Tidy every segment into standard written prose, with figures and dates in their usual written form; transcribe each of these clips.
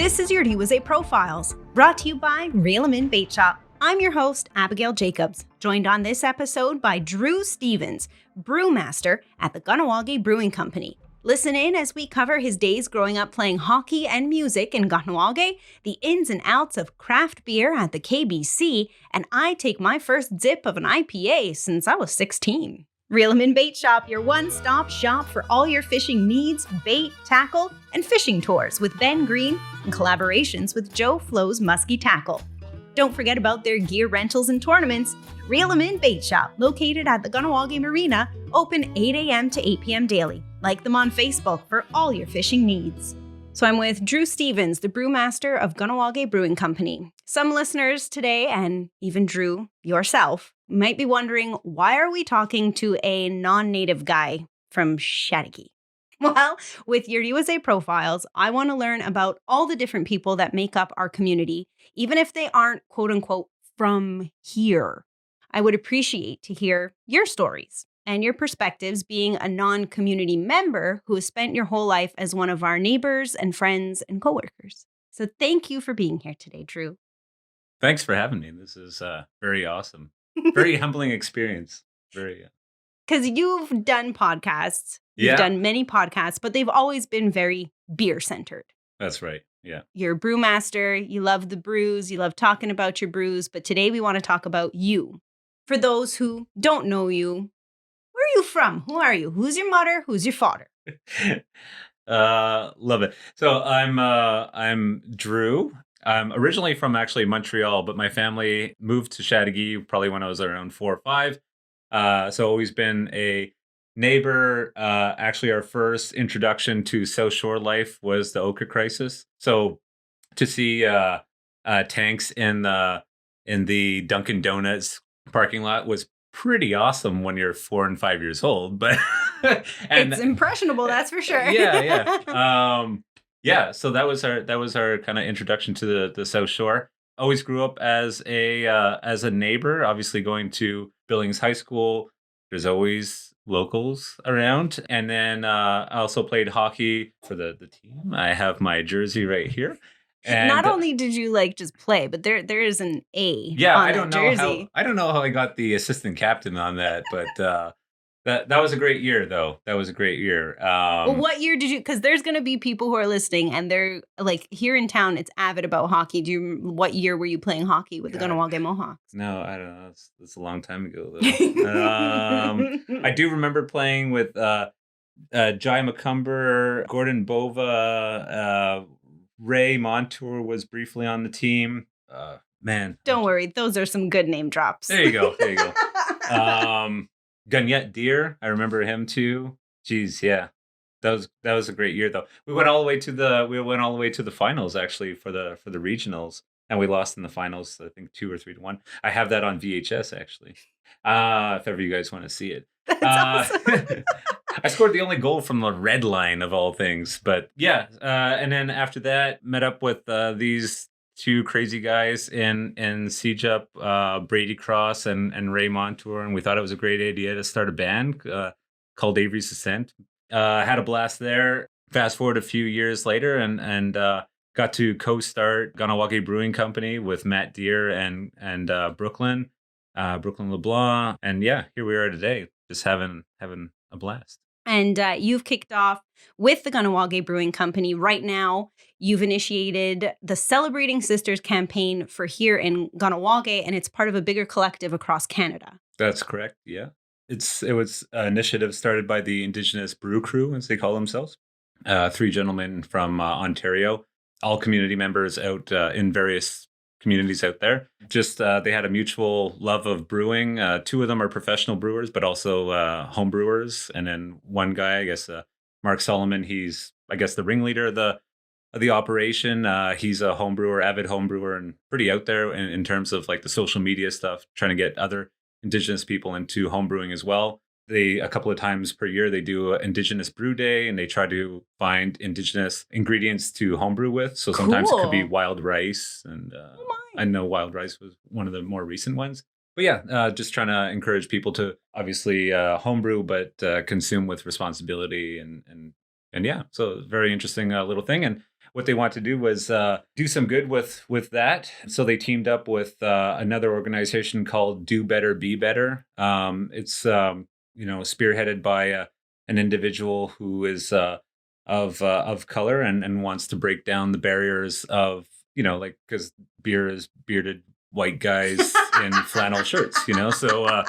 This is Iorì Wase Profiles, brought to you by Reel 'Em In Bait Shop. I'm your host, Abigail Jacobs, joined on this episode by Drew Stevens, Brewmaster at the Kahnawake Brewing Company. Listen in as we cover his days growing up playing hockey and music in Kahnawake, the ins and outs of craft beer at the KBC, and I take my first sip of an IPA since I was 16. Reel 'Em In Bait Shop, your one-stop shop for all your fishing needs, bait, tackle, and fishing tours with Ben Green and collaborations with Joe Flo's Musky Tackle. Don't forget about their gear rentals and tournaments. Reel 'Em In Bait Shop, located at the Kahnawake Marina, open 8 a.m. to 8 p.m. daily. Like them on Facebook for all your fishing needs. So I'm with Drew Stevens, the Brewmaster of Kahnawake Brewing Company. Some listeners today, and even Drew, yourself, might be wondering, why are we talking to a non-native guy from Chattagee? Well, with Iorì Wase Profiles, I want to learn about all the different people that make up our community, even if they aren't, quote-unquote, from here. I would appreciate to hear your stories and your perspectives being a non-community member who has spent your whole life as one of our neighbors and friends and coworkers. So thank you for being here today, Drew. Thanks for having me. This is very awesome. Very humbling experience. Because you've done podcasts. You've done many podcasts, but they've always been very beer-centered. That's right. Yeah. You're a brewmaster. You love the brews. You love talking about your brews. But today we want to talk about you. For those who don't know you, where are you from? Who are you? Who's your mother? Who's your father? Love it. So I'm Drew. I'm originally from actually Montreal, but my family moved to Chattagee probably when I was around 4 or 5. So always been a neighbor. Actually, our first introduction to South Shore life was the Oka crisis. So to see tanks in the Dunkin' Donuts parking lot was pretty awesome when you're 4 and 5 years old, but and it's impressionable, that's for sure. So that was our kind of introduction to the South Shore. Always grew up as a neighbor, obviously going to Billings High School. There's always locals around, and then I also played hockey for the team. I have my jersey right here. And not only did you just play, but there is an A. Yeah, on I don't know jersey. I don't know how I got the assistant captain on that, but that was a great year, though. That was a great year. Well, what year did you? Because there's going to be people who are listening, and they're here in town. It's avid about hockey. What year were you playing hockey with the Kahnawake Mohawks? No, I don't know. It's a long time ago, though. I do remember playing with Jai McCumber, Gordon Bova. Ray Montour was briefly on the team. Man. Don't worry. Those are some good name drops. There you go. Gunyet Deer. I remember him too. Jeez, yeah. That was a great year though. We went all the way to the finals actually for the regionals, and we lost in the finals, I think 2 or 3-1. I have that on VHS actually. If ever you guys want to see it. That's awesome. I scored the only goal from the red line of all things, but yeah. And then after that, met up with these 2 crazy guys in CJUP, Brady Cross and Ray Montour, and we thought it was a great idea to start a band called Avery's Ascent. Had a blast there. Fast forward a few years later, and got to co-start Kahnawake Brewing Company with Matt Deere and Brooklyn LeBlanc, and yeah, here we are today, just having a blast. And you've kicked off with the Kahnawake Brewing Company. Right now, you've initiated the Celebrating Sisters campaign for here in Kahnawake, and it's part of a bigger collective across Canada. That's correct, yeah. It was an initiative started by the Indigenous Brew Crew, as they call themselves. 3 gentlemen from Ontario, all community members out in various communities out there. Just they had a mutual love of brewing. 2 of them are professional brewers, but also home brewers. And then one guy, I guess Mark Solomon, he's I guess the ringleader of the operation. He's a home brewer, avid home brewer, and pretty out there in terms of the social media stuff, trying to get other Indigenous people into home brewing as well. They, a couple of times per year, they do an Indigenous Brew Day, and they try to find Indigenous ingredients to homebrew with. So sometimes it could be wild rice, and I know wild rice was one of the more recent ones. But yeah, just trying to encourage people to obviously homebrew, but consume with responsibility, and yeah, so very interesting little thing. And what they want to do was do some good with that. So they teamed up with another organization called Do Better, Be Better. It's spearheaded by an individual who is of color and wants to break down the barriers of because beer is bearded white guys in flannel shirts, so.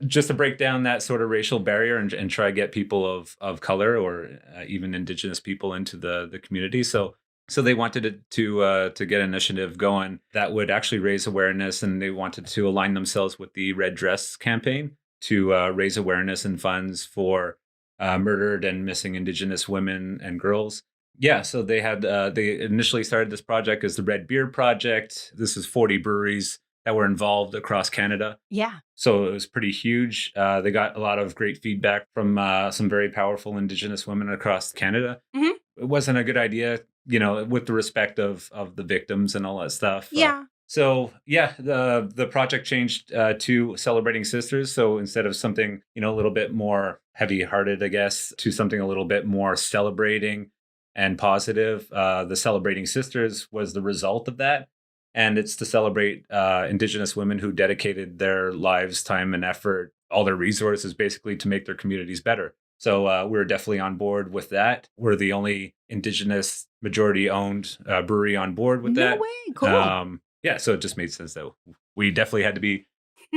Just to break down that sort of racial barrier and try to get people of color or even Indigenous people into the community. So they wanted to get an initiative going that would actually raise awareness, and they wanted to align themselves with the Red Dress campaign to raise awareness and funds for murdered and missing Indigenous women and girls. Yeah, so they initially started this project as the Red Beer Project. This is 40 breweries that were involved across Canada. Yeah. So it was pretty huge. They got a lot of great feedback from some very powerful Indigenous women across Canada. Mm-hmm. It wasn't a good idea, with the respect of the victims and all that stuff. Yeah. The project changed to Celebrating Sisters. So instead of something, a little bit more heavy-hearted, I guess, to something a little bit more celebrating and positive, the Celebrating Sisters was the result of that. And it's to celebrate Indigenous women who dedicated their lives, time, and effort, all their resources, basically, to make their communities better. So we're definitely on board with that. We're the only Indigenous majority-owned brewery on board with that. No way, cool. So it just made sense that we definitely had to be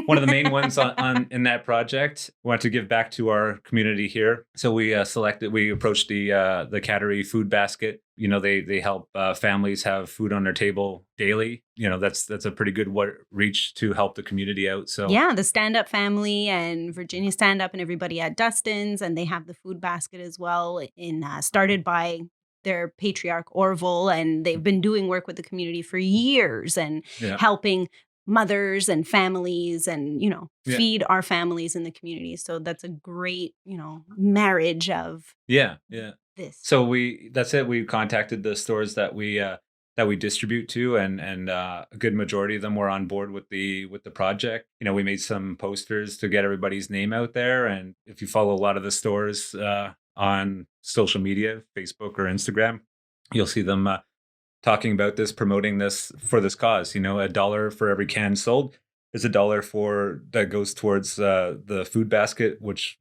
one of the main ones on in that project. We want to give back to our community here. So we approached the Cattery food basket. They help families have food on their table daily. That's a pretty good reach to help the community out. So yeah, the Stand Up family and Virginia Stand Up and everybody at Dustin's, and they have the food basket as well, started by their patriarch Orville, and they've been doing work with the community for years and helping mothers and families and feed our families in the community. So that's a great marriage of this. So that's it. We contacted the stores that we distribute to, and a good majority of them were on board with the project. We made some posters to get everybody's name out there, and if you follow a lot of the stores on social media, Facebook or Instagram, you'll see them talking about this, promoting this for this cause. $1 for every can sold is $1 that goes towards the food basket, which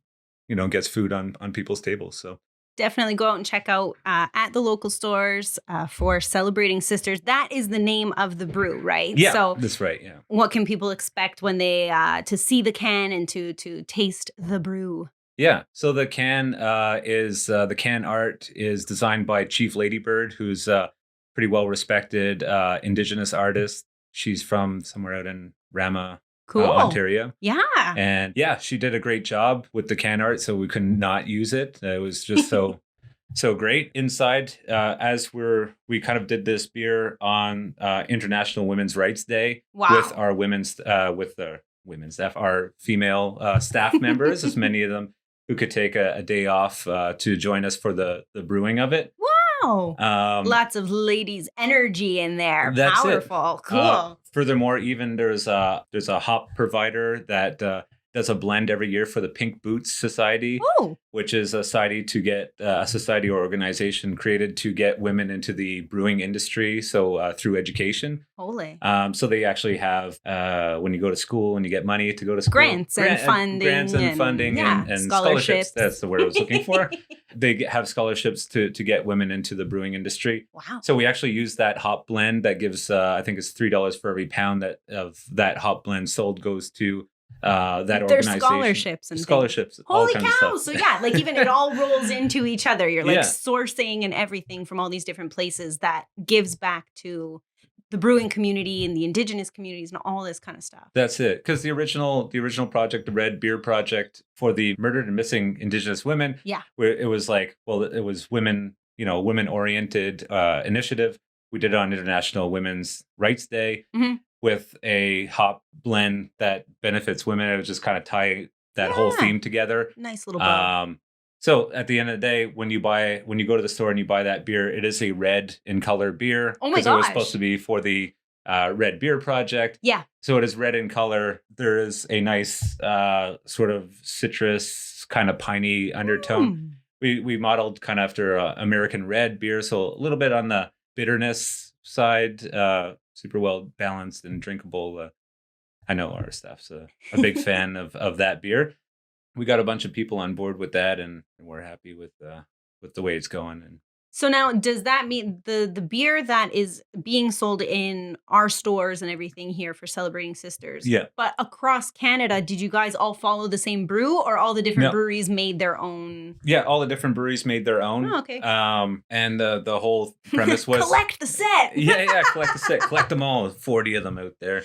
gets food on people's tables. So definitely go out and check out at the local stores for Celebrating Sisters. That is the name of the brew, right? Yeah, so that's right. Yeah. What can people expect when they to see the can and to taste the brew? Yeah. So the can the can art is designed by Chief Ladybird, who's pretty well respected Indigenous artist. She's from somewhere out in Rama, Ontario. Yeah. And she did a great job with the can art, so we could not use it. It was just so great. Inside, as we kind of did this beer on International Women's Rights Day with our women's staff, our female staff members, as many of them who could take a day off to join us for the brewing of it. Wow. Lots of ladies' energy in there. That's powerful. It. Cool. Furthermore, even there's a hop provider that does a blend every year for the Pink Boots Society, which is a society or organization created to get women into the brewing industry. So through education. Holy. So they actually have, when you go to school and you get money to go to school. Grants and funding and scholarships. That's the word I was looking for. They have scholarships to get women into the brewing industry. Wow. So we actually use that hop blend that gives, I think it's $3 for every pound of that hop blend sold goes to that organization. There's scholarships and Holy cow. So even it all rolls into each other. You're sourcing and everything from all these different places that gives back to the brewing community and the Indigenous communities and all this kind of stuff. That's it. Because the original project, the Red Beer Project for the murdered and missing Indigenous women, where it was it was women, women oriented initiative. We did it on International Women's Rights Day. Mm-hmm. With a hop blend that benefits women. It was just kind of tie that whole theme together. Nice little bow. So at the end of the day, when you go to the store and you buy that beer, it is a red in color beer. Oh my gosh. Because it was supposed to be for the Red Beer Project. Yeah. So it is red in color. There is a nice sort of citrus kind of piney undertone. We modeled kind of after American red beer. So a little bit on the bitterness side, super well balanced and drinkable. I know our staff's a big fan of that beer. We got a bunch of people on board with that, and we're happy with the way it's going. And So now, does that mean the beer that is being sold in our stores and everything here for Celebrating Sisters? yeah, But across Canada, did you guys all follow the same brew, or all the different No. breweries made their own? yeah, all the different breweries made their own. Oh, okay. And the whole premise was collect the set. yeah, collect the set, collect them all. 40 of them out there.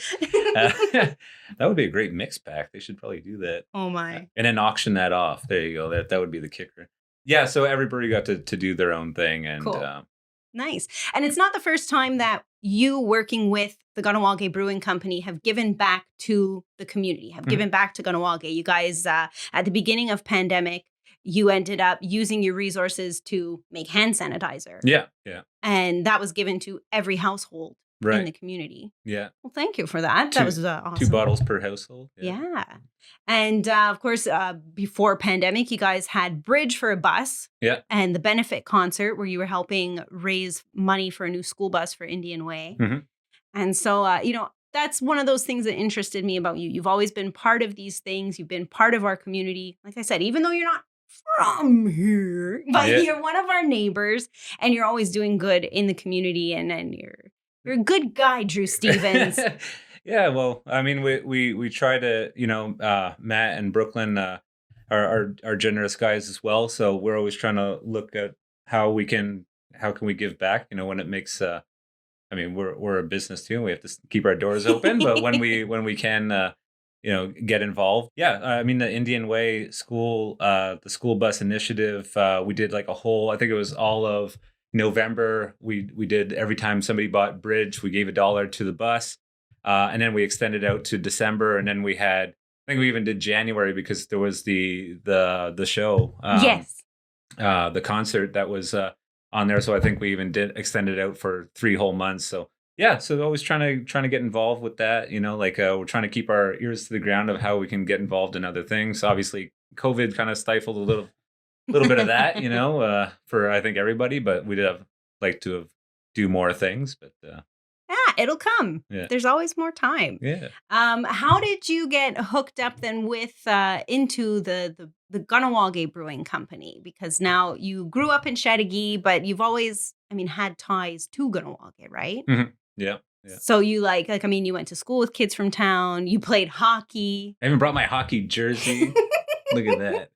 That would be a great mix pack. They should probably do that. Oh my! And then auction that off. There you go. That would be the kicker. Yeah, so every brewery got to do their own thing, and Cool. Nice. And it's not the first time that you, working with the Kahnawake Brewing Company, have given back to the community, have given back to Kahnawake. You guys, at the beginning of pandemic, you ended up using your resources to make hand sanitizer. yeah, And that was given to every household in right, the community. yeah. Well, thank you for that. Two- That was awesome. 2 bottles per household. Yeah. And of course, before pandemic, you guys had Bridge for a Bus. Yeah. And the benefit concert where you were helping raise money for a new school bus for Indian Way. Mhm. And so, that's one of those things that interested me about you. You've always been part of these things. You've been part of our community. Like I said, even though you're not from here, but Yeah. you're one of our neighbors, and you're always doing good in the community, and you're a good guy, Drew Stevens. Yeah, well, I mean, we try to, Matt and Brooklyn are generous guys as well, so we're always trying to look at how can we give back, when it makes. I mean, we're a business too. We have to keep our doors open, but when we can, get involved. Yeah, I mean, the Indian Way school, the school bus initiative, we did like a whole. I think it was all of November. We did every time somebody bought Bridge, we gave $1 to the bus. And then we extended out to December, and then we had, I think we even did January because there was the show, Yes. the concert that was on there. So I think we even did extend it out for 3 whole months. So yeah, so always trying to get involved with that. We're trying to keep our ears to the ground of how we can get involved in other things. Obviously, COVID kind of stifled a little bit of that, for I think everybody. But we did like to do more things, but. It'll come. Yeah. There's always more time. Yeah. How did you get hooked up then with into the Kahnawake Brewing Company? Because now you grew up in Chattagee, but you've always, had ties to Kahnawake, right? Mhm. Yeah. So you you went to school with kids from town. You played hockey. I even brought my hockey jersey. Look at that.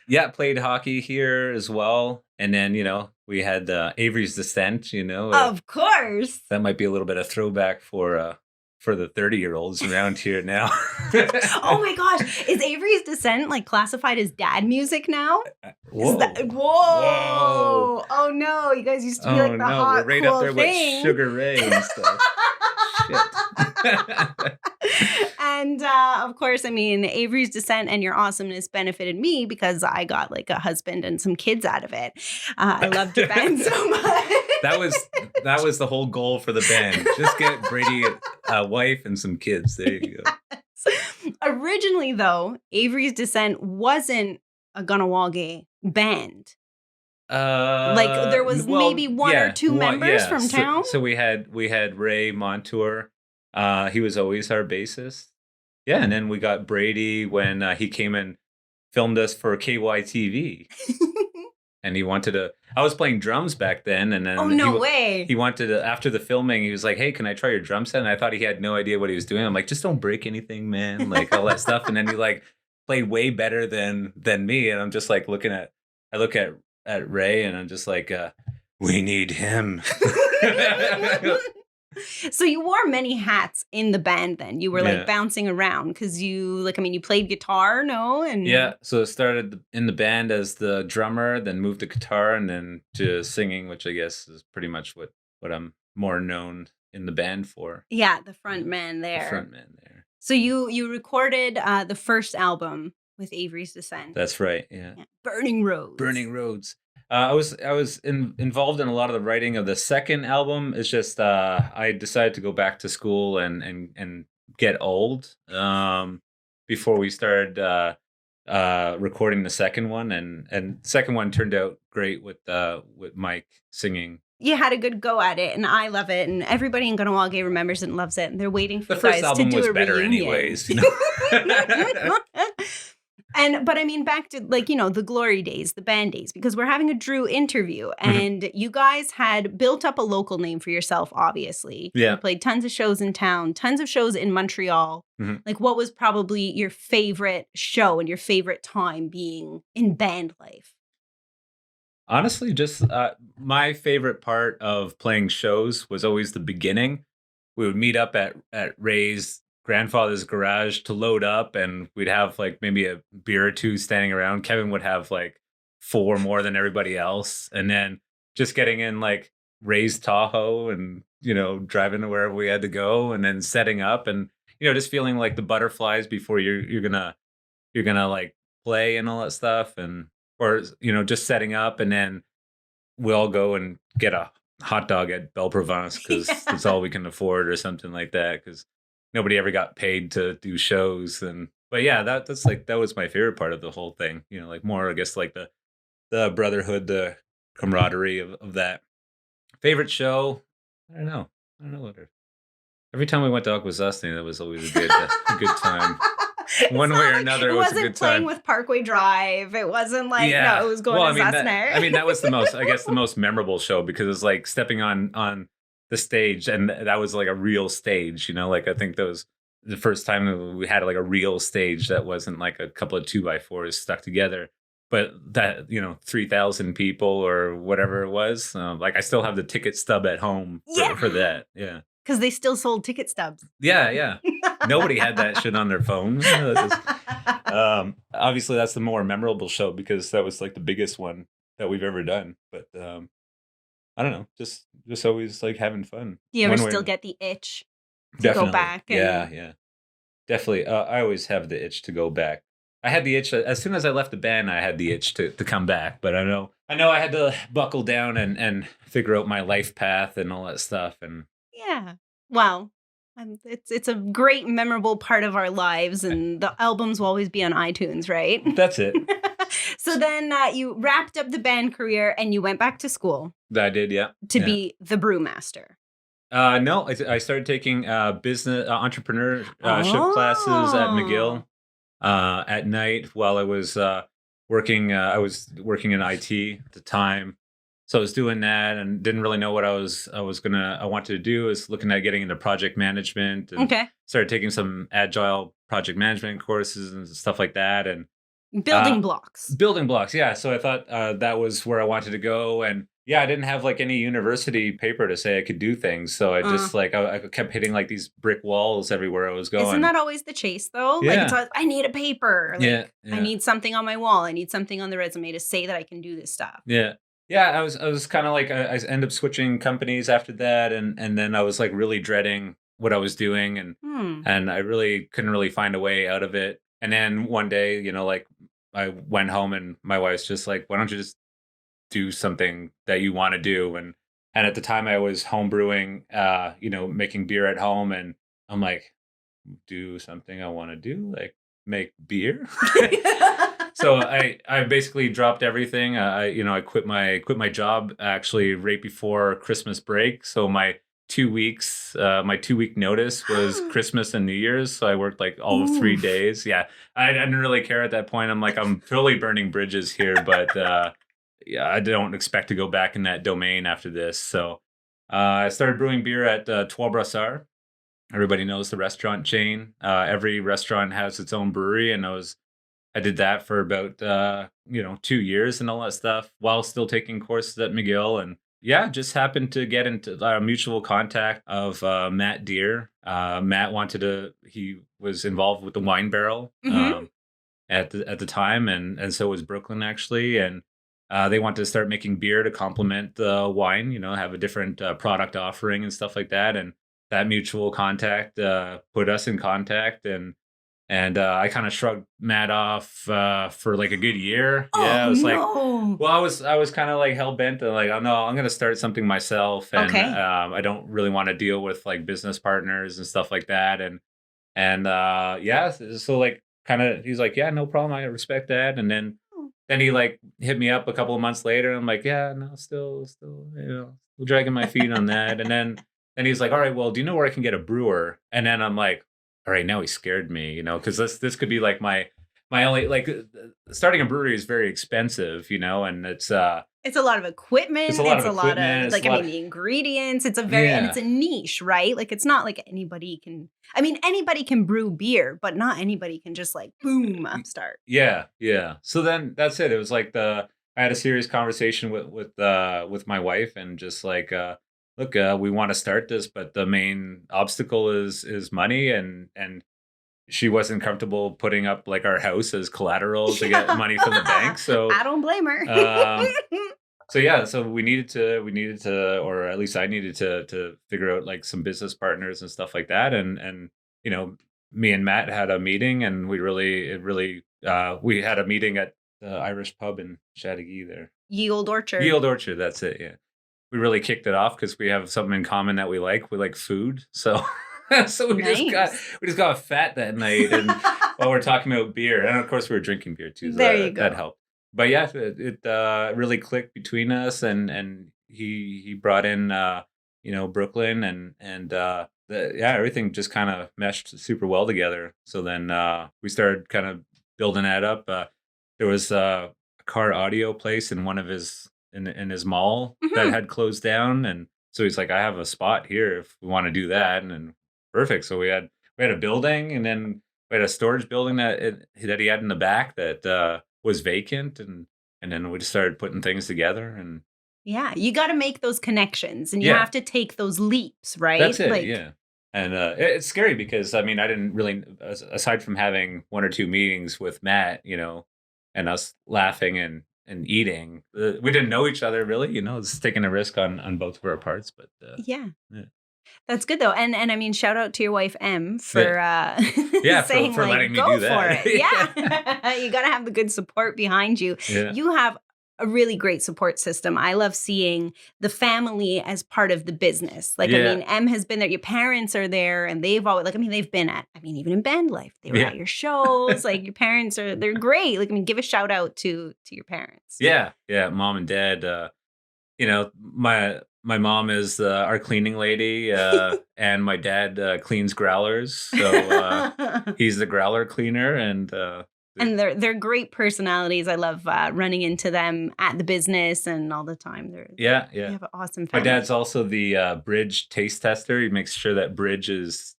Yeah, played hockey here as well. And then, we had Avery's Descent, Of course. that might be a little bit of throwback for the 30-year-olds around here now. Oh my gosh. Is Avery's Descent classified as dad music now? Whoa. Whoa. Oh no. You guys used to be like the hot, we're right cool up there thing. with Sugar Ray and stuff. Shit. And of course, Avery's Descent and your awesomeness benefited me because I got a husband and some kids out of it. I loved your band so much. That was the whole goal for the band. Just get Brady a wife and some kids. There you go. Originally, though, Avery's Descent wasn't a Kahnawake band. There was maybe one or two members from town. So we had Ray Montour. He was always our bassist. Yeah, and then we got Brady when he came and filmed us for KYTV. And he wanted to. I was playing drums back then, and then oh no way! He wanted to. After the filming, he was like, "Hey, can I try your drum set?" And I thought he had no idea what he was doing. I'm like, "Just don't break anything, man!" All that stuff. And then he played way better than me. And I'm just I look at Ray, and I'm just like, "We need him." So you wore many hats in the band then. You were bouncing around because you you played guitar, no? And yeah, so it started in the band as the drummer, then moved to guitar, and then to singing, which I guess is pretty much what I'm more known in the band for. Yeah, the front man there. The front man there. So you recorded the first album with Avery's Descent. That's right, yeah. Burning Roads. Burning Roads. I was involved in a lot of the writing of the second album. It's just I decided to go back to school and get old before we started recording the second one, and second one turned out great with Mike singing. You had a good go at it, and I love it, and everybody in Kahnawake remembers it and loves it, and they're waiting for The you first guys to album do was a better reunion. anyways, you know. But I mean, back to like, the glory days, the band days, because we're having a Drew interview, and you guys had built up a local name for yourself, obviously. Yeah. You played tons of shows in town, tons of shows in Montreal. Like, what was probably your favorite show and your favorite time being in band life? Honestly, just my favorite part of playing shows was always the beginning. We would meet up at Ray's grandfather's garage to load up, and we'd have like maybe a beer or two standing around. Kevin would have like 4 more than everybody else, and then just getting in like Ray's Tahoe and driving to wherever we had to go, and then setting up, and just feeling like the butterflies before you're gonna like play and all that stuff, and or just setting up, and then we all go and get a hot dog at Belle Provence because it's all we can afford or something like that, because nobody ever got paid to do shows. But yeah, that's like, that was my favorite part of the whole thing, like more, I guess, like the brotherhood, the camaraderie of that. Favorite show, I don't know what every time we went to Akwesasne, that was always a good time. One way or another, it was a good time. It wasn't playing with Parkway Drive. It wasn't like, no, it was going to Sassner. That was the most memorable show, because it was like stepping on the stage, and that was like a real stage, like I think that was the first time we had like a real stage that wasn't like a couple of 2x4s stuck together, but that 3,000 people or whatever it was. Like I still have the ticket stub at home for that. Yeah. Because they still sold ticket stubs. Yeah. Nobody had that shit on their phone. Obviously, that's the more memorable show because that was like the biggest one that we've ever done. But I don't know, just always like having fun. Do you ever still get the itch to go back? Yeah. Definitely. I always have the itch to go back. I had the itch as soon as I left the band. I had the itch to come back, but I know I had to buckle down and figure out my life path and all that stuff. And yeah, wow. It's a great, memorable part of our lives, and the albums will always be on iTunes, right? That's it. So then you wrapped up the band career and you went back to school. I did, yeah. To be the Brewmaster. No, I started taking business entrepreneurship classes at McGill at night while I was working. I was working in IT at the time. So I was doing that and didn't really know what I wanted to do. I was looking at getting into project management and started taking some agile project management courses and stuff like that. And building blocks. Yeah. So I thought that was where I wanted to go. And yeah, I didn't have like any university paper to say I could do things. So I just I kept hitting like these brick walls everywhere I was going. Isn't that always the chase though? Yeah. Like it's always, I need a paper. Like, yeah. I need something on my wall. I need something on the resume to say that I can do this stuff. Yeah. Yeah, I was kind of like, I ended up switching companies after that. And then I was like really dreading what I was doing. And I really couldn't really find a way out of it. And then one day, like I went home and my wife's just like, why don't you just do something that you want to do? And at the time I was home brewing, making beer at home. And I'm like, do something I want to do, like make beer. So I basically dropped everything. I quit my job actually right before Christmas break. So my 2 weeks, my 2-week notice was Christmas and New Year's. So I worked like all of 3 days. Yeah, I didn't really care at that point. I'm like, I'm totally burning bridges here, but yeah, I don't expect to go back in that domain after this. So I started brewing beer at Trois Brassards. Everybody knows the restaurant chain. Every restaurant has its own brewery, and I did that for about 2 years and all that stuff while still taking courses at McGill. And yeah, just happened to get into a mutual contact of Matt Deere. Matt he was involved with the Wine Barrel at the time, and so was Brooklyn actually. And they wanted to start making beer to complement the wine, have a different product offering and stuff like that. And that mutual contact put us in contact, and I kind of shrugged Matt off for like a good year. Yeah, I was like, well, I was kind of like hell bent and like, oh no, I'm gonna start something myself, and I don't really want to deal with like business partners and stuff like that. And yeah, so like kind of, he's like, yeah, no problem, I respect that. And then then he like hit me up a couple of months later. I'm like, yeah, no, still, dragging my feet on that. And then he's like, all right, well, do you know where I can get a brewer? And then I'm like, all right, now he scared me, because this could be like my only, like, starting a brewery is very expensive, and it's a lot of equipment. It's a lot of like, the ingredients. It's and it's a niche, right? Like, it's not like anybody can brew beer, but not anybody can just like boom start. Yeah. So then that's it. It was like I had a serious conversation with my wife, and just like, look, we want to start this, but the main obstacle is money, and she wasn't comfortable putting up like our house as collateral to get money from the bank. So I don't blame her. So we needed to, or at least I needed to figure out like some business partners and stuff like that. And me and Matt had a meeting, and we had a meeting at the Irish pub in Chattagee there. Ye Old Orchard. Ye Old Orchard, that's it, yeah. We really kicked it off because we have something in common that we like. We like food. So so we just got fat that night, and while we're talking about beer. And of course we were drinking beer too. So there you go. That helped. But yeah, it really clicked between us, and he brought in Brooklyn, and everything just kind of meshed super well together. So then we started kind of building that up. There was a car audio place in one of his in his mall that had closed down, and so he's like, I have a spot here if we want to do that, and then perfect. So we had a building, and then we had a storage building that he had in the back that was vacant, and then we just started putting things together. And yeah, you got to make those connections, and you have to take those leaps, right? That's it. Yeah. And it's scary because I didn't really, aside from having one or two meetings with Matt, and us laughing and eating, we didn't know each other really. It's taking a risk on both of our parts. But yeah. That's good though. And shout out to your wife, Em, for saying, for letting me do that. For it. Yeah. You got to have the good support behind you. Yeah. You have a really great support system. I love seeing the family as part of the business. Like, Em has been there. Your parents are there, and they've always, they've been at, even in band life, they were at your shows. Like, your parents they're great. Like, give a shout out to your parents. Yeah. Yeah. Mom and dad, my mom is our cleaning lady, and my dad cleans growlers. So he's the growler cleaner, and they're great personalities. I love running into them at the business and all the time. They have an awesome family. My dad's also the bridge taste tester. He makes sure that bridge is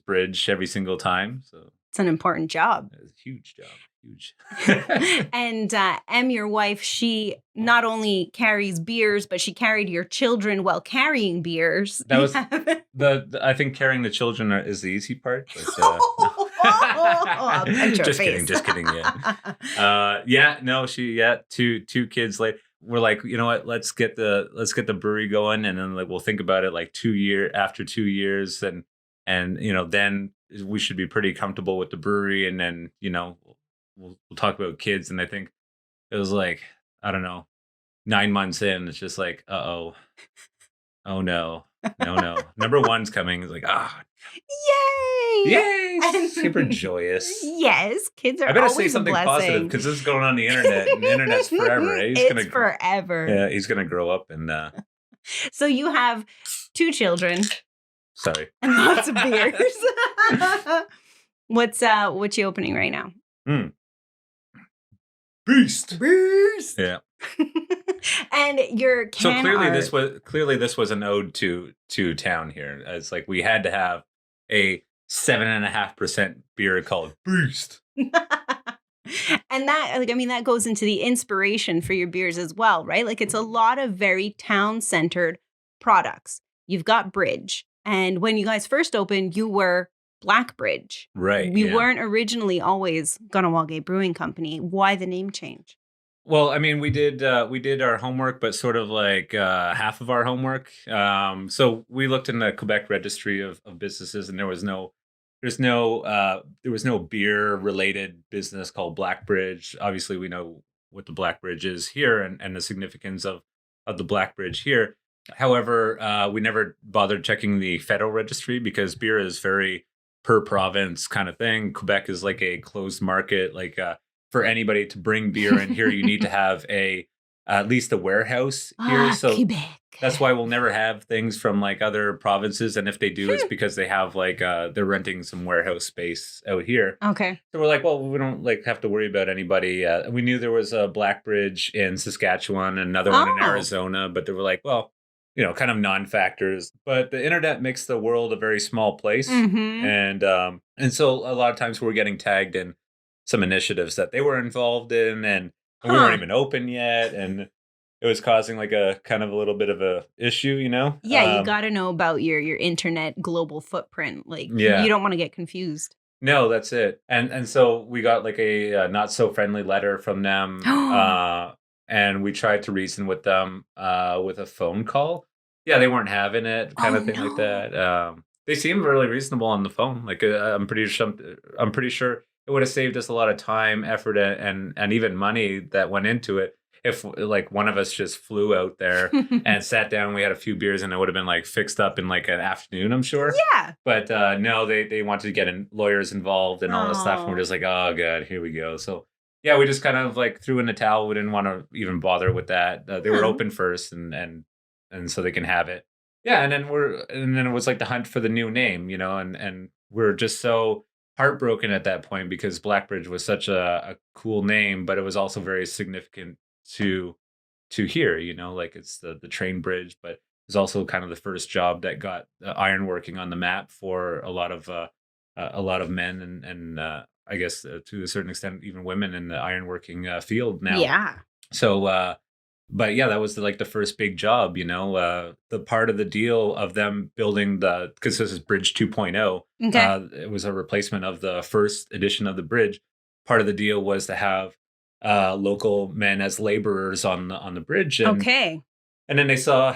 bridge every single time. So it's an important job. It's a huge job. Huge. And Em, your wife, she not only carries beers, but she carried your children while carrying beers. That was I think carrying the children is the easy part. But, just kidding. Yeah. Two kids later. We're like, you know what? Let's get the brewery going, and then we'll think about it after 2 years, and then we should be pretty comfortable with the brewery, and then we'll talk about kids. And I think it was like, I don't know, 9 months in, it's just like, oh no. Number one's coming. It's like, yay, super joyous. Yes, kids are. I better always say something a positive, because this is going on the internet, and the internet's forever. Eh? It's forever. Yeah, he's gonna grow up and. So you have 2 children. Sorry. And lots of beers. What's you opening right now? Beast. Yeah. And your so clearly this was an ode to town here. It's like we had to have a 7.5% beer called Beast. And that, that goes into the inspiration for your beers as well, right? Like, it's a lot of very town-centered products. You've got Bridge, and when you guys first opened, you were Blackbridge. Right. We weren't originally always Kahnawake Brewing Company. Why the name change? Well, we did our homework, but sort of like half of our homework. So we looked in the Quebec registry of businesses, and there was no beer related business called Blackbridge. Obviously, we know what the Blackbridge is here, and the significance of the Blackbridge here. However, we never bothered checking the federal registry, because beer is very per province kind of thing. Quebec is like a closed market, like for anybody to bring beer in here, you need to have at least a warehouse here. So Quebec. that's why we'll never have things from like other provinces. And if they do, it's because they have like they're renting some warehouse space out here. Okay. So we're like, well, we don't like have to worry about anybody. We knew there was a Blackbridge in Saskatchewan, and another one in Arizona, but they were like, well, kind of non-factors. But the internet makes the world a very small place, and so a lot of times we're getting tagged in some initiatives that they were involved in, and we weren't even open yet, and it was causing like a kind of a little bit of a issue, Yeah, you got to know about your internet global footprint. Like, you don't want to get confused. No, that's it. And so we got like a not so friendly letter from them, and we tried to reason with them with a phone call. Yeah, they weren't having it, kind of thing like that. They seemed really reasonable on the phone. Like I'm pretty sure it would have saved us a lot of time, effort, and even money that went into it if like one of us just flew out there and sat down. We had a few beers, and it would have been like fixed up in like an afternoon, I'm sure. Yeah. But no, they wanted to get lawyers involved and all this stuff, and we're just like, oh god, here we go. So yeah, we just kind of like threw in the towel. We didn't want to even bother with that. They were open first, and so they can have it. Yeah, and then it was like the hunt for the new name, and we're just so heartbroken at that point because Blackbridge was such a cool name, but it was also very significant to here, like it's the train bridge, but it's also kind of the first job that got ironworking on the map for a lot of men and I guess to a certain extent even women in the ironworking field now. Yeah. So but yeah, that was like the first big job, the part of the deal of them building because this is Bridge 2.0. Okay. It was a replacement of the first edition of the bridge. Part of the deal was to have local men as laborers on the bridge. And then they saw,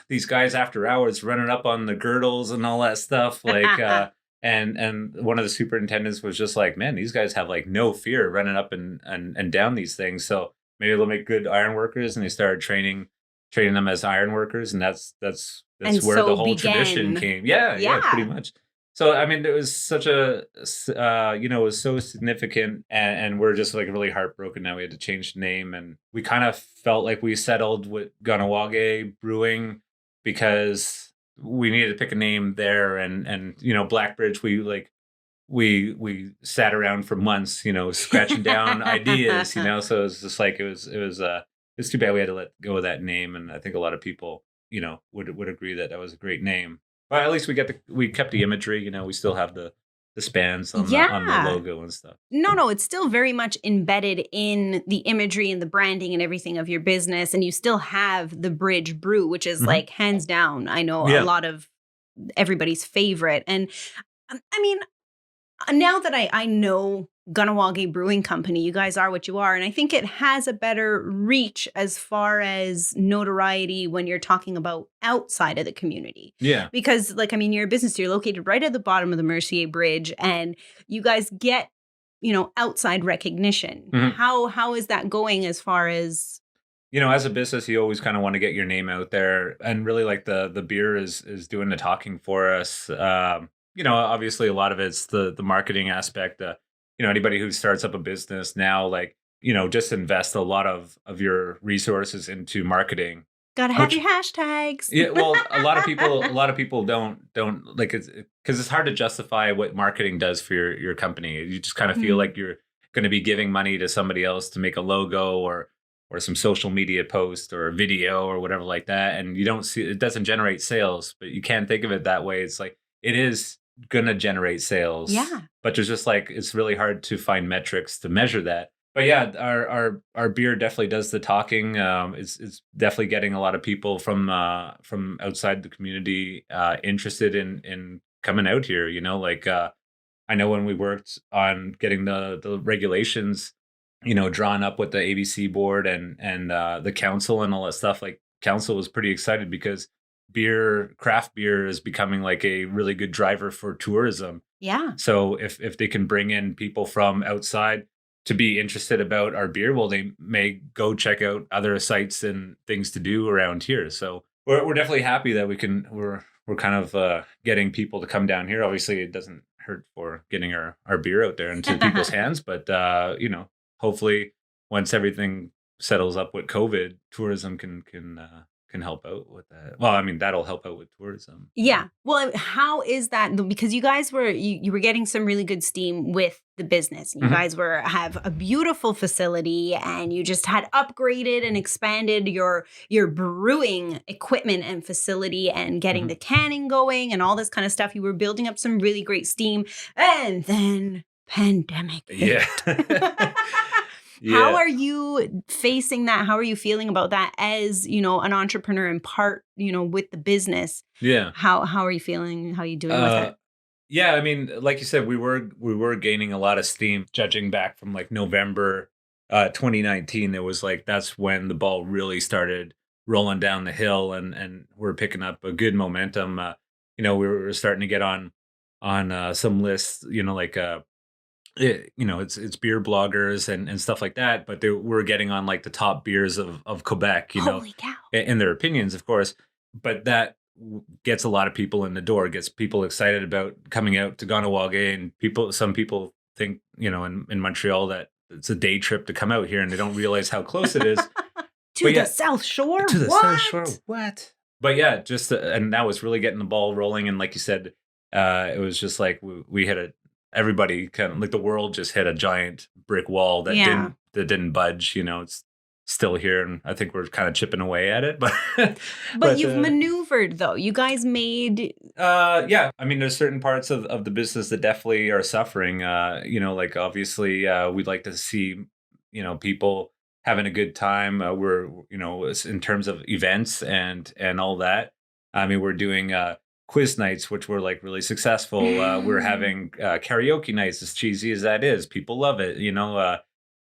these guys after hours running up on the girdles and all that stuff. Like, and one of the superintendents was just like, man, these guys have like no fear running up and down these things. So maybe they'll make good iron workers. And they started training them as iron workers. And that's where the whole tradition came. Yeah, pretty much. So, I mean, it was such it was so significant, and we're just like really heartbroken now. We had to change the name, and we kind of felt like we settled with Kahnawake Brewing because we needed to pick a name there, and Blackbridge, we sat around for months, scratching down ideas, so it was just like, it was too bad we had to let go of that name, and I think a lot of people, would agree that was a great name. But at least we kept the imagery, we still have the spans on the logo and stuff. No, it's still very much embedded in the imagery and the branding and everything of your business. And you still have the Bridge Brew, which is like hands down, I know a lot of everybody's favorite. And I mean, now that I know Kahnawake Brewing Company, you guys are what you are. And I think it has a better reach as far as notoriety when you're talking about outside of the community. Yeah. Because you're a business, you're located right at the bottom of the Mercier Bridge, and you guys get, outside recognition. How is that going as far as... as a business, you always kind of want to get your name out there, and really like the beer is doing the talking for us. Obviously a lot of it's the marketing aspect. Anybody who starts up a business now, just invest a lot of your resources into marketing. Gotta have your hashtags. Yeah, well, a lot of people don't like it because it's hard to justify what marketing does for your company. You just kind of feel like you're going to be giving money to somebody else to make a logo or some social media post or a video or whatever like that, and you don't see it doesn't generate sales. But you can't think of it that way. It's like it is gonna generate sales, but there's just it's really hard to find metrics to measure that. But yeah, our beer definitely does the talking. It's definitely getting a lot of people from outside the community interested in coming out here. I know when we worked on getting the regulations, drawn up with the ABC board and the council and all that stuff, council was pretty excited because craft beer is becoming like a really good driver for tourism. Yeah. So if they can bring in people from outside to be interested about our beer, well, they may go check out other sites and things to do around here. So we're definitely happy that we're kind of getting people to come down here. Obviously, it doesn't hurt for getting our beer out there into people's hands, but hopefully once everything settles up with COVID, tourism can help out with that. Well, I mean, that'll help out with tourism. Yeah. Well, how is that? Because you guys you were getting some really good steam with the business. You guys have a beautiful facility, and you just had upgraded and expanded your brewing equipment and facility, and getting the canning going and all this kind of stuff. You were building up some really great steam, and then pandemic hit. Yeah. How are you facing that? How are you feeling about that as, an entrepreneur and part, with the business? Yeah. How are you feeling? How are you doing with it? Yeah, I mean, like you said, we were gaining a lot of steam judging back from like November 2019. It was like that's when the ball really started rolling down the hill, and we're picking up a good momentum. We were starting to get on some lists, like it's beer bloggers and stuff like that, but we're getting on like the top beers of Quebec, Holy cow. in their opinions, of course. But that gets a lot of people in the door, gets people excited about coming out to Kahnawake, and some people think, in Montreal that it's a day trip to come out here, and they don't realize how close it is. To the South Shore? To the South Shore, what? But yeah, just and that was really getting the ball rolling. And like you said, it was just like we had everybody kind of like the world just hit a giant brick wall that didn't budge. It's still here, and I think we're kind of chipping away at it. But you've maneuvered though. You guys made yeah. I mean, there's certain parts of the business that definitely are suffering. Like obviously we'd like to see people having a good time. We're in terms of events and all that. I mean, we're doing quiz nights, which were like really successful. We're having karaoke nights, as cheesy as that is. People love it.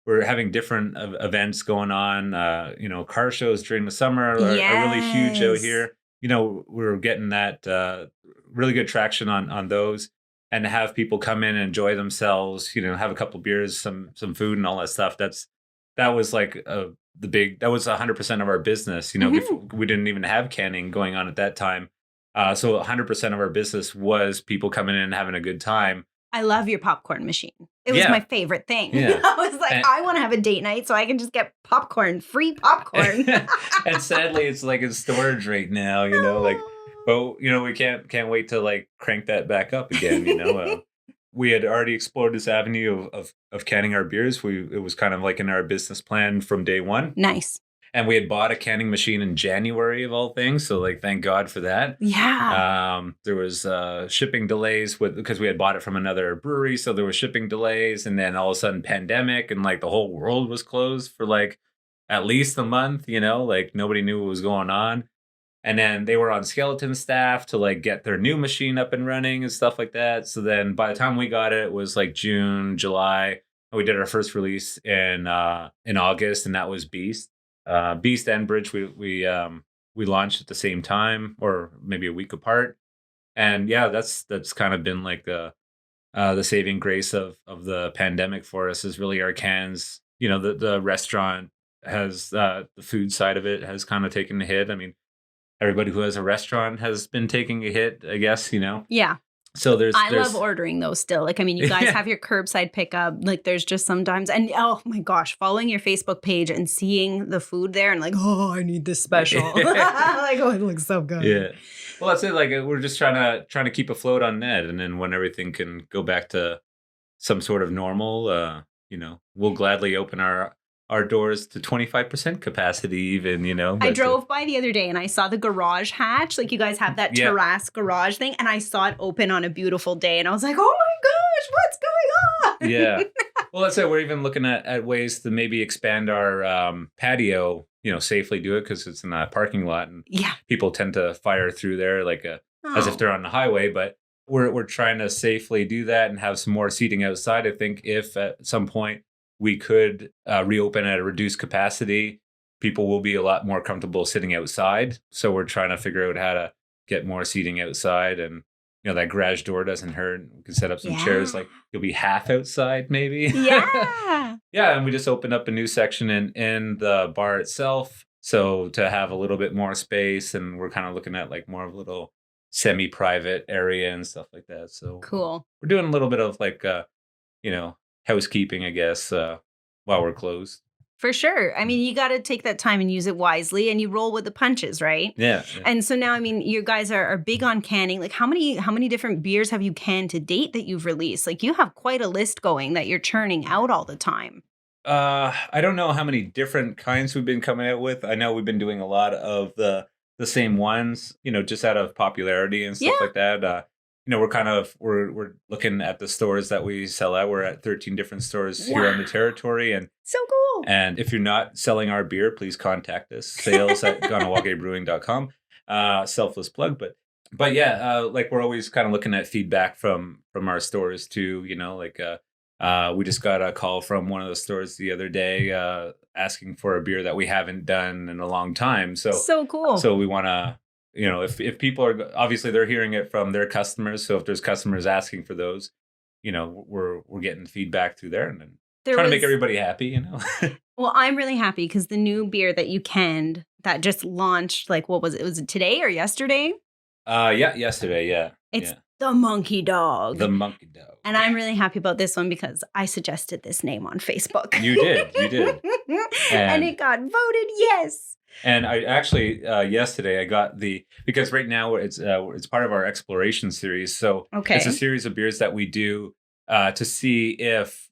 We're having different events going on. Car shows during the summer are really huge out here. We're getting that really good traction on those, and to have people come in and enjoy themselves. Have a couple beers, some food, and all that stuff. That was like that was 100% of our business. Before, we didn't even have canning going on at that time. So 100% of our business was people coming in and having a good time. I love your popcorn machine. It was my favorite thing. Yeah. I was like, I want to have a date night so I can just get free popcorn. And sadly, it's like in storage right now, we can't wait to like crank that back up again, We had already explored this avenue of canning our beers. It was kind of like in our business plan from day one. Nice. And we had bought a canning machine in January of all things. So like, thank God for that. Yeah. There was shipping delays because we had bought it from another brewery. So there was shipping delays, and then all of a sudden pandemic, and like the whole world was closed for like at least a month, like nobody knew what was going on. And then they were on skeleton staff to like get their new machine up and running and stuff like that. So then by the time we got it, it was like June, July. We did our first release in August, and that was Beast. Beast and Bridge we launched at the same time, or maybe a week apart. And yeah, that's kind of been like the saving grace of the pandemic for us, is really our cans. The restaurant has the food side of it has kind of taken a hit. I mean, everybody who has a restaurant has been taking a hit, I guess, Yeah. So I love ordering those still. Like, I mean, you guys have your curbside pickup. Like, there's just sometimes, and oh my gosh, following your Facebook page and seeing the food there, and like, oh, I need this special. Like, oh, it looks so good. Yeah. Well, that's it. Like, we're just trying to keep afloat on that, and then when everything can go back to some sort of normal, we'll gladly open our doors to 25% capacity even, I drove by the other day and I saw the garage hatch. Like, you guys have that terrace garage thing, and I saw it open on a beautiful day, and I was like, oh my gosh, what's going on? Yeah. Well, that's it. We're even looking at ways to maybe expand our patio, safely do it, because it's in a parking lot, and people tend to fire through there like as if they're on the highway. But we're trying to safely do that and have some more seating outside. I think if at some point we could reopen at a reduced capacity, people will be a lot more comfortable sitting outside. So we're trying to figure out how to get more seating outside, and that garage door doesn't hurt. We can set up some chairs, like you'll be half outside maybe. Yeah. Yeah, and we just opened up a new section in the bar itself, so to have a little bit more space, and we're kind of looking at like more of a little semi-private area and stuff like that. So cool. We're doing a little bit of like housekeeping, I guess. while we're closed. For sure. I mean, you got to take that time and use it wisely, and you roll with the punches, right? Yeah. And so now, I mean, you guys are big on canning. Like, how many different beers have you canned to date that you've released? Like, you have quite a list going that you're churning out all the time. I don't know how many different kinds we've been coming out with. I know we've been doing a lot of the same ones, just out of popularity and stuff like that. We're looking at the stores that we sell at. We're at 13 different stores here on the territory, and so cool. And if you're not selling our beer, please contact us. sales@KahnawakeBrewing.com. Selfless plug, but yeah, like we're always kind of looking at feedback from our stores too. We just got a call from one of the stores the other day asking for a beer that we haven't done in a long time. So cool. So we want to. If people are obviously they're hearing it from their customers. So if there's customers asking for those, we're getting feedback through there and then trying to make everybody happy, Well, I'm really happy because the new beer that you canned that just launched, like, what was it? Was it today or yesterday? Yesterday. Yeah. It's the Monkey Dog. The Monkey Dog. And I'm really happy about this one because I suggested this name on Facebook. You did. And it got voted yes. And I actually yesterday I got because right now it's part of our exploration series. So it's a series of beers that we do to see if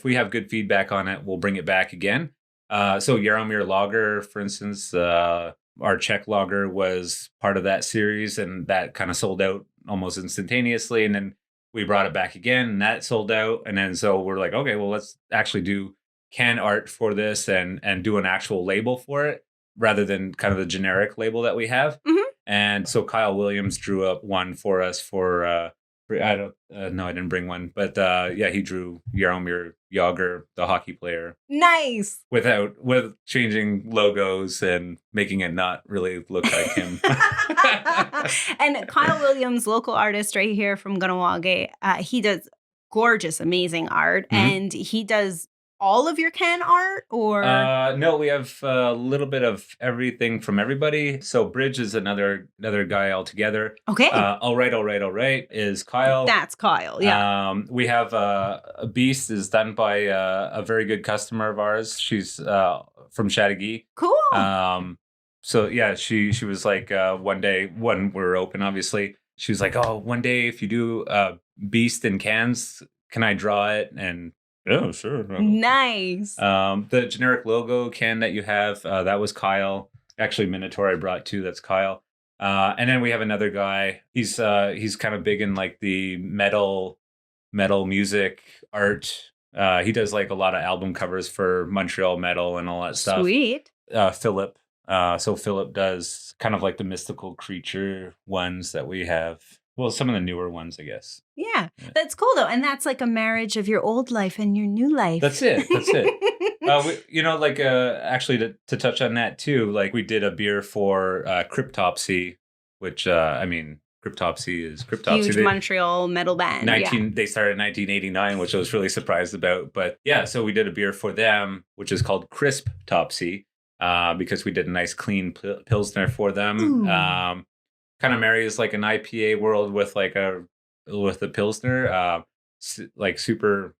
we have good feedback on it, we'll bring it back again. So Jaromir Lager, for instance, our Czech lager was part of that series, and that kind of sold out almost instantaneously. And then we brought it back again, and that sold out. And then so we're like, okay, well, let's actually do can art for this and do an actual label for it, rather than kind of the generic label that we have. Mm-hmm. And so Kyle Williams drew up one for us for I didn't bring one, but he drew Jaromir Jagr, the hockey player. Nice. With changing logos and making it not really look like him. And Kyle Williams, local artist right here from Kahnawake, he does gorgeous, amazing art, and he does all of your can art, or no, we have a little bit of everything from everybody. So Bridge is another guy altogether. Okay. All right is Kyle. That's Kyle. Yeah. We have a Beast is done by a very good customer of ours. She's from Chattagee. Cool. So yeah, she was like one day when we were open, obviously, she was like, oh, one day if you do Beast in cans, can I draw it? And yeah, sure. Nice. The generic logo can that you have, that was Kyle. Actually, Minotaur I brought too. That's Kyle. And then we have another guy. He's kind of big in like the metal music art. He does like a lot of album covers for Montreal metal and all that stuff. Sweet. Philip. So Philip does kind of like the mystical creature ones that we have. Well, some of the newer ones, I guess. Yeah, that's cool though, and that's like a marriage of your old life and your new life. That's it. Actually, to touch on that too, like we did a beer for Cryptopsy, which Cryptopsy is Cryptopsy. Huge Montreal metal band. They started in 1989, which I was really surprised about. But yeah, so we did a beer for them, which is called Crisp Topsy, because we did a nice clean Pilsner for them. Kind of marries like an IPA world with the Pilsner, like super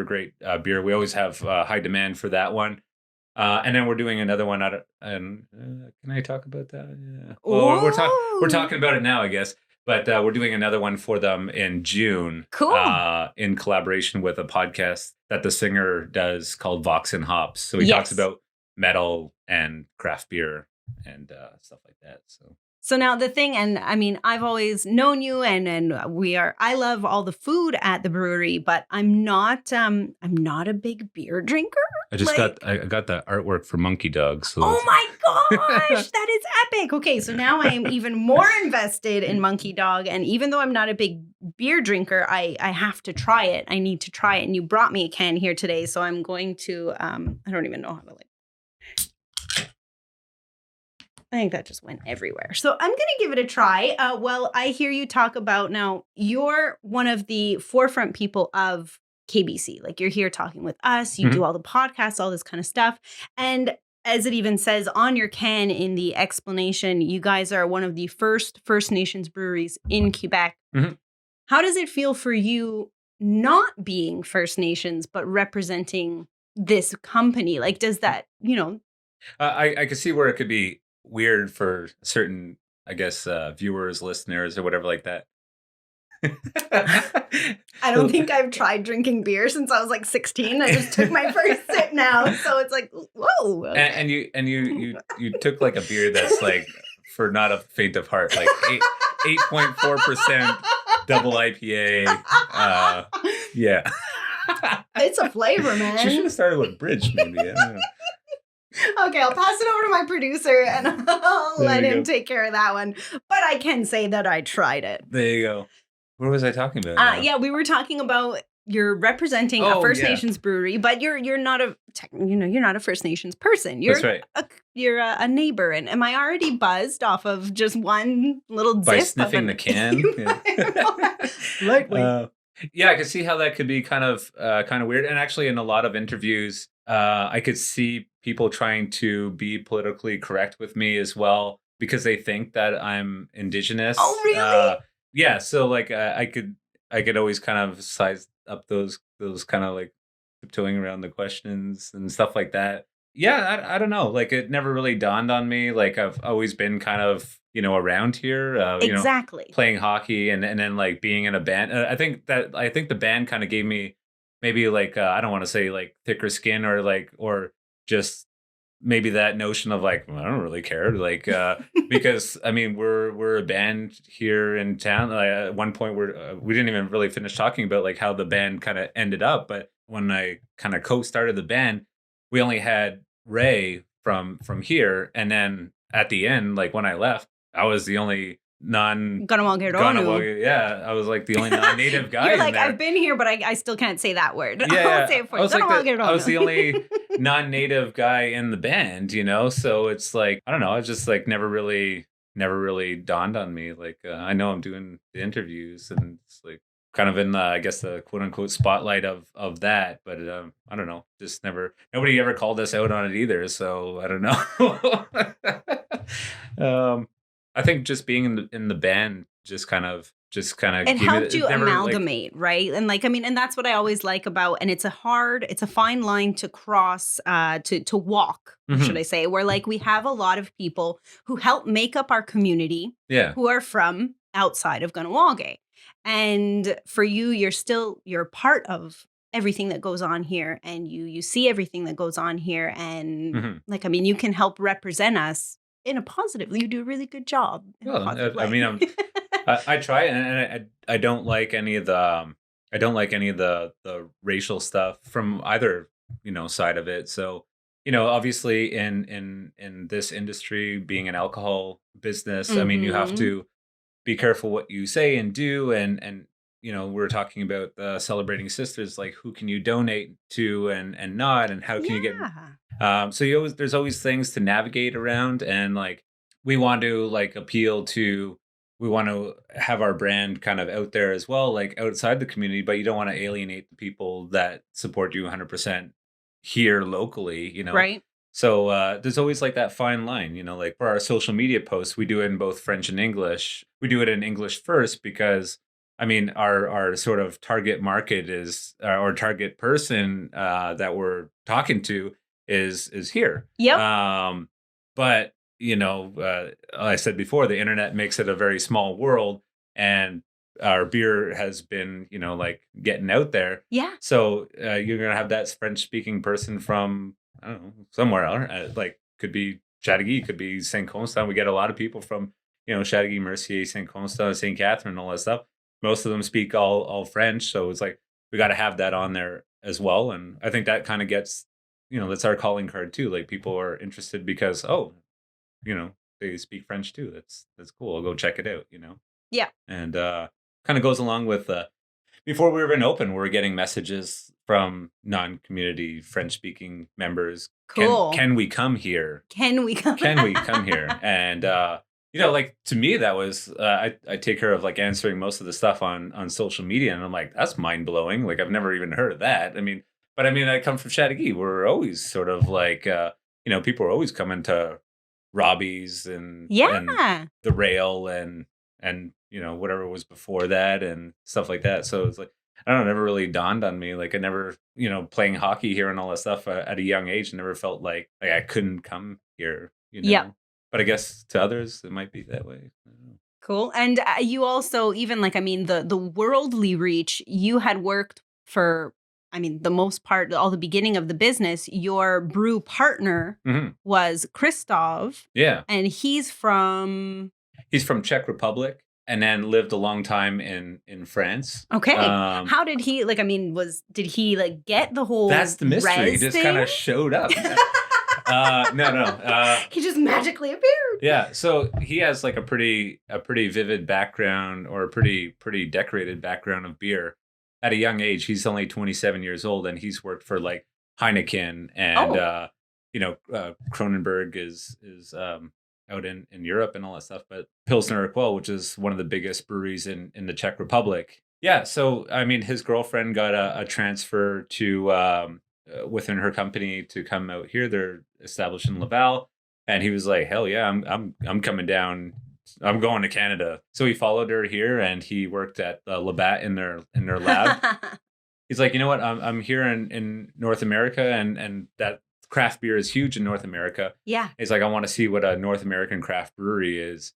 great beer. We always have high demand for that one. And then we're doing another one. Can I talk about that? Yeah. Well, we're talking about it now, I guess. But we're doing another one for them in June. Cool. In collaboration with a podcast that the singer does called Vox and Hops. So he talks about metal and craft beer and stuff like that. So now the thing, and I mean, I've always known you, and I love all the food at the brewery, but I'm not a big beer drinker. I got that artwork for Monkey Dog. So oh my gosh, that is epic. Okay, so now I am even more invested in Monkey Dog, and even though I'm not a big beer drinker, I have to try it. I need to try it, and you brought me a can here today, so I'm going to. I don't even know how to I think that just went everywhere. So I'm going to give it a try. Well, I hear you talk about now, you're one of the forefront people of KBC. Like you're here talking with us. You do all the podcasts, all this kind of stuff. And as it even says on your can in the explanation, you guys are one of the first First Nations breweries in Quebec. Mm-hmm. How does it feel for you not being First Nations, but representing this company? Like, does that, I could see where it could be weird for certain, I guess, viewers, listeners, or whatever like that. I don't think I've tried drinking beer since I was like 16. I just took my first sip now, so it's like, whoa. Okay. And you took like a beer that's like for not a faint of heart, like 8.4% double IPA. Yeah, It's a flavor, man. She should have started with Bridge, maybe. I don't know. Okay, I'll pass it over to my producer and I'll let him take care of that one. But I can say that I tried it. There you go. What was I talking about? Yeah, we were talking about you're representing a First Nations brewery, but you're not you're not a First Nations person. That's right. You're a neighbor, and am I already buzzed off of just one little by zip sniffing the can? Lightweight. Yeah, I could see how that could be kind of weird. And actually, in a lot of interviews, I could see people trying to be politically correct with me as well because they think that I'm Indigenous. Oh, really? Yeah. So like, I could always kind of size up those kind of like tiptoeing around the questions and stuff like that. Yeah, I don't know. Like, it never really dawned on me. Like, I've always been kind of, around here, exactly. Playing hockey and then like being in a band. I think the band kind of gave me maybe like, I don't want to say like thicker skin or just maybe that notion of like, well, I don't really care. Like, because I mean, we're a band here in town. At one point we didn't even really finish talking about like how the band kind of ended up. But when I kind of co-started the band, we only had Ray from here. And then at the end, like when I left, I was the only Kahnawake. Yeah, I was like the only non-native guy. You're like, I've been here, but I still can't say that word. Yeah, I'll say it for you. I was the only non-native guy in the band, So it's like, I don't know. It's just like never really dawned on me. Like, I know I'm doing the interviews and it's like kind of in the, I guess, the quote unquote spotlight of that. But I don't know. Just nobody ever called us out on it either. So I don't know. I think just being in the band just kind of it helped you amalgamate, right? And like, I mean, and that's what I always like about, and it's a fine line to cross, to walk, should I say, where like we have a lot of people who help make up our community, who are from outside of Kahnawake. And for you, you're part of everything that goes on here, and you see everything that goes on here. And like, I mean, you can help represent us in a positive. You do a really good job. Well, I mean, I try, and I don't like any of the racial stuff from either side of it. So obviously in this industry, being an alcohol business, I mean, you have to be careful what you say and do, and we're talking about celebrating sisters, like who can you donate to and not, and how can you get. So there's always things to navigate around, and like we want to have our brand kind of out there as well, like outside the community, but you don't want to alienate the people that support you 100% here locally, Right. So there's always like that fine line, like for our social media posts, we do it in both French and English. We do it in English first because, I mean, our sort of target market is, or target person that we're talking to is here. Yep. But I said before, the internet makes it a very small world, and our beer has been, like getting out there. Yeah. So you're gonna have that French-speaking person from, I don't know, somewhere, like could be Chateauguay, could be Saint Constant. We get a lot of people from, Chateauguay, Mercier, Saint Constant, Saint Catherine, all that stuff. Most of them speak all French, so it's like we got to have that on there as well. And I think that kind of gets, that's our calling card too. Like people are interested because they speak French too. That's cool. I'll go check it out. Yeah. And kind of goes along with before we were even open, we were getting messages from non-community French-speaking members. Cool. Can we come here? Can we come here? And like to me, that was I take care of like answering most of the stuff on social media, and I'm like, that's mind blowing. Like I've never even heard of that. I come from Chateauguay. We're always sort of like people are always coming to Robbie's and the Rail and whatever was before that and stuff like that. So it's like I don't know, never really dawned on me. Like I never, playing hockey here and all that stuff at a young age, never felt like I couldn't come here, Yep. But I guess to others it might be that way. I don't know. Cool. And you also, even like, I mean, the worldly reach, you had worked for, I mean, the most part, all the beginning of the business, your brew partner Mhm. was Christoph, Yeah. and he's from, He's from Czech Republic and then lived a long time in France. okay. How did he, like, I mean, did he like get the whole That's the mystery. He res just kind of thing? showed up. No. He just magically appeared. Yeah, so he has like a pretty vivid background, or a pretty decorated background of beer. At a young age, he's only 27 years old, and he's worked for like Heineken and Oh. Kronenberg is out in Europe and all that stuff. But Pilsner Urquell, which is one of the biggest breweries in the Czech Republic. Yeah, so I mean, his girlfriend got a transfer to within her company to come out here. They're established in Laval, and he was like, "Hell yeah, I'm coming down. I'm going to Canada." So he followed her here, and he worked at Labatt in their lab. He's like, you know what? I'm here in North America, and that craft beer is huge in North America. Yeah. He's like, I want to see what a North American craft brewery is.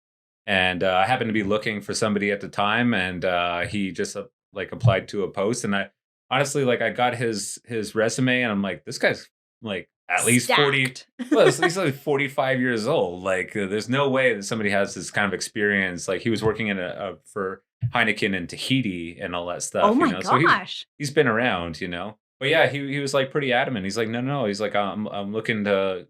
And I happened to be looking for somebody at the time, and he just like applied to a post. And I honestly, like, I got his resume, and I'm like, this guy's like at least 40. Stacked. Well, he's like 45 years old. Like, there's no way that somebody has this kind of experience. Like, he was working in for Heineken in Tahiti and all that stuff. Oh my So gosh. he's been around, But yeah, he was like pretty adamant. He's like, no. He's like, I'm looking to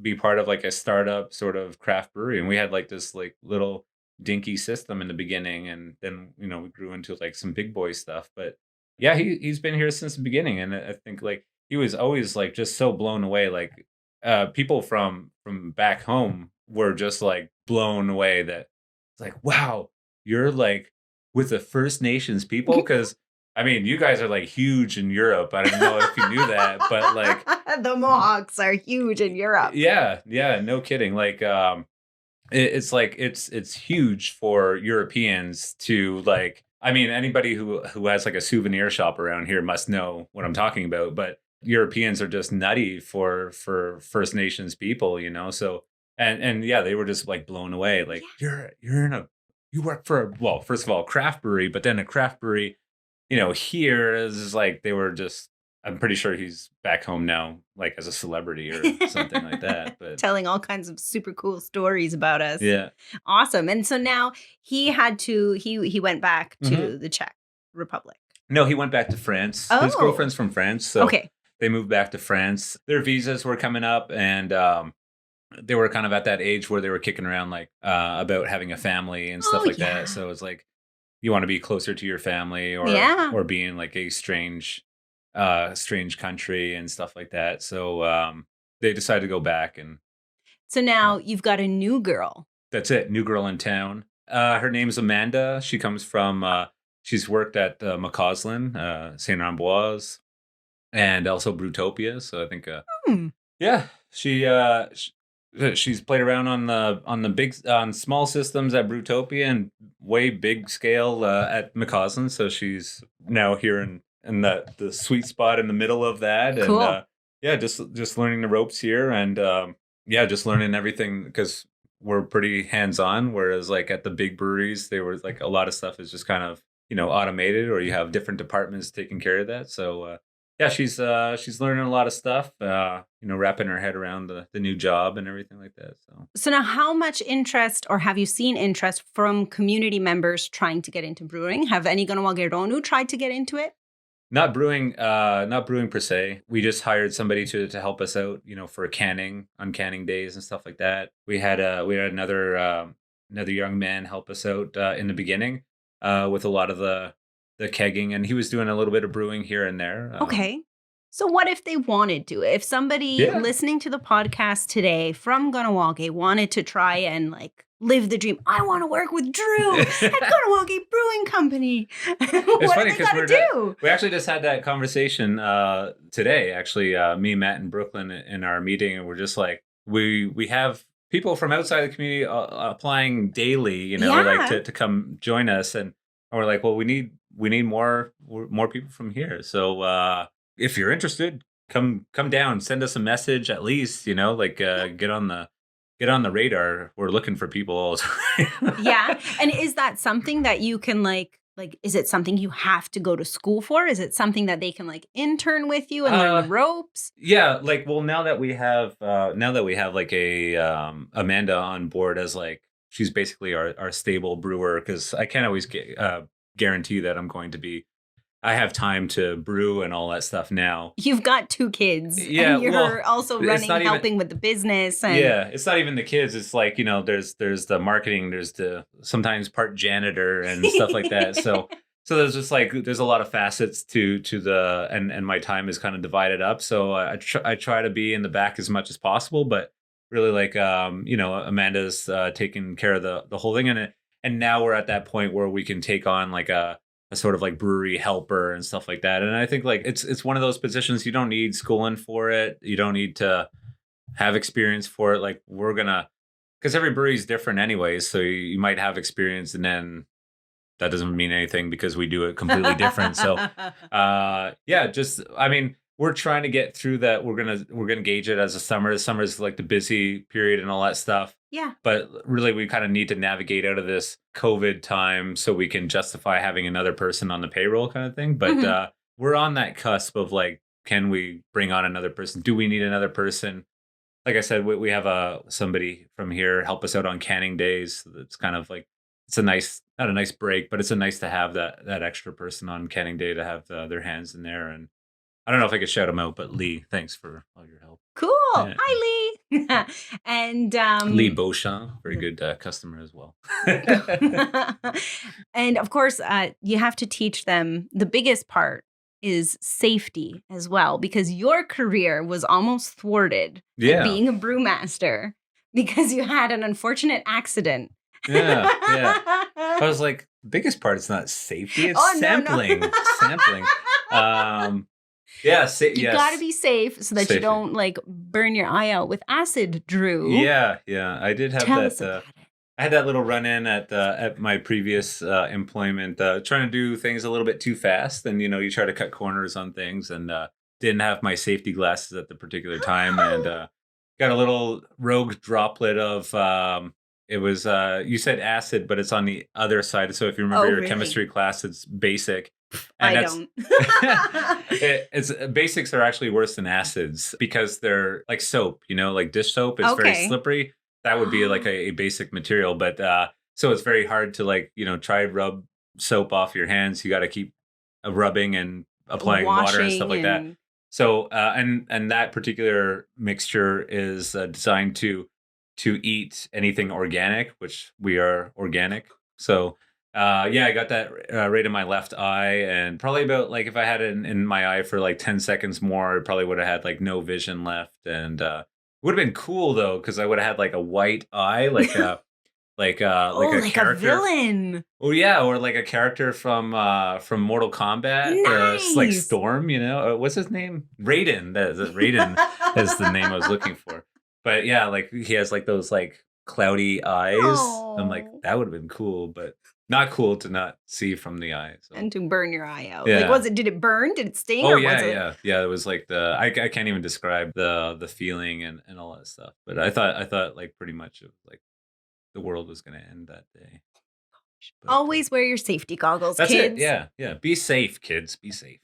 be part of like a startup sort of craft brewery. And we had like this like little dinky system in the beginning, and then we grew into like some big boy stuff. But yeah, he's been here since the beginning, and I think like he was always like just so blown away. Like people from back home were just like blown away that it's like, wow, you're like with the First Nations people, because I mean, you guys are like huge in Europe. I don't know if you knew that, but like the Mohawks are huge in Europe. yeah, no kidding. Like it's like it's huge for Europeans to like. I mean, anybody who has like a souvenir shop around here must know what I'm talking about. But Europeans are just nutty for First Nations people, So and yeah, they were just like blown away. Like you're you work for first of all, craft brewery, but then a craft brewery, here is like they were just. I'm pretty sure he's back home now, like as a celebrity or something like that. But Telling all kinds of super cool stories about us. yeah. Awesome. And so now he went back to the Czech Republic. No, he went back to France. His Oh. girlfriend's from France, so Okay. they moved back to France. Their visas were coming up, and they were kind of at that age where they were kicking around like about having a family and stuff Oh, like yeah. that. So it's like you want to be closer to your family, or Yeah. or be in like a strange country and stuff like that. So they decided to go back, and So now you've got a new girl. that's it. New girl in town. Her name's Amanda. She comes from. She's worked at McCausland, Saint Ambroise, and also Brewtopia. So I think, yeah, she's played around on the big on small systems at Brewtopia and way big scale at McCausland. So she's now here in the sweet spot in the middle of that, and Cool. yeah, just learning the ropes here, and yeah, just learning everything because we're pretty hands-on, whereas like at the big breweries, they were like a lot of stuff is just kind of automated, or you have different departments taking care of that. So yeah, she's learning a lot of stuff, wrapping her head around the new job and everything like that. So now how much interest, or have you seen interest from community members trying to get into brewing? Have any Kahnawake Ronu tried to get into it? Not brewing per se. We just hired somebody to help us out, for canning on canning days and stuff like that. We had another young man help us out in the beginning with a lot of the kegging, and he was doing a little bit of brewing here and there. Okay. So what if they wanted to? If somebody listening to the podcast today from Kahnawake wanted to try and like live the dream, I want to work with Drew at Kahnawake Brewing Company. What do they got to do? We actually just had that conversation today. Actually, me, Matt, and Brooklyn in our meeting, and we're just like, we have people from outside the community applying daily, like to come join us, and we're like, well, we need more people from here. So if you're interested, come down, send us a message at least, like get on the radar. We're looking for people all the time. Yeah. And is that something that you can is it something you have to go to school for? Is it something that they can intern with you and learn the ropes? Yeah, well, now that we have like a Amanda on board as she's basically our stable brewer, because I can't always guarantee that I have time to brew and all that stuff now. You've got 2 kids. Yeah, and you're also helping with the business. And yeah, it's not even the kids. It's there's the marketing, there's the sometimes part janitor and stuff like that. So there's just there's a lot of facets to the and my time is kind of divided up. So I try to be in the back as much as possible, but really Amanda's taking care of the whole thing, and now we're at that point where we can take on a sort of brewery helper and stuff like that. And I think it's one of those positions you don't need schooling for it. You don't need to have experience for it. Because every brewery is different anyways. So you might have experience and then that doesn't mean anything because we do it completely different. So we're trying to get through that. We're gonna gauge it as a summer. Summer is the busy period and all that stuff. Yeah. But really, we kind of need to navigate out of this COVID time so we can justify having another person on the payroll kind of thing. But we're on that cusp of can we bring on another person? Do we need another person? Like I said, we have somebody from here help us out on canning days. So it's kind of it's a nice, not a nice break, but it's a nice to have that extra person on canning day to have their hands in there. And I don't know if I could shout him out, but Lee, thanks for all your help. Cool. Yeah. Hi, Lee. And Lee Beauchamp, very good customer as well. And of course, you have to teach them. The biggest part is safety as well, because your career was almost thwarted at being a brewmaster because you had an unfortunate accident. Yeah. I was biggest part is not safety, it's sampling. No. Sampling. You got to be safe so that you don't burn your eye out with acid, Drew. Yeah. I did have Tell that. Us about it. I had that little run-in at my previous employment, trying to do things a little bit too fast, and you try to cut corners on things, and didn't have my safety glasses at the particular time, and got a little rogue droplet of. It was you said acid, but it's on the other side. So if you remember your chemistry class, it's basic. And I don't. It's basics are actually worse than acids because they're like soap, like dish soap. It's very slippery. That would be a basic material, but so it's very hard to try rub soap off your hands. You got to keep rubbing and applying water and stuff like that. So and that particular mixture is designed to eat anything organic, which we are organic. So I got that right in my left eye, and probably about if I had it in my eye for 10 seconds more, I probably would have had no vision left, and would have been cool though because I would have had a white eye, like a character, a villain. Oh yeah, or a character from Mortal Kombat, nice. Storm. What's his name? Raiden. Raiden is the name I was looking for. But yeah, he has those cloudy eyes. Aww. I'm that would have been cool, but not cool to not see from the eye. So. And to burn your eye out. Yeah. Did it burn? Did it sting? Oh, or yeah, was it... yeah. It was I can't even describe the feeling and all that stuff. But I thought pretty much of the world was going to end that day. But, always wear your safety goggles, that's kids. It. Yeah. Be safe, kids. Be safe.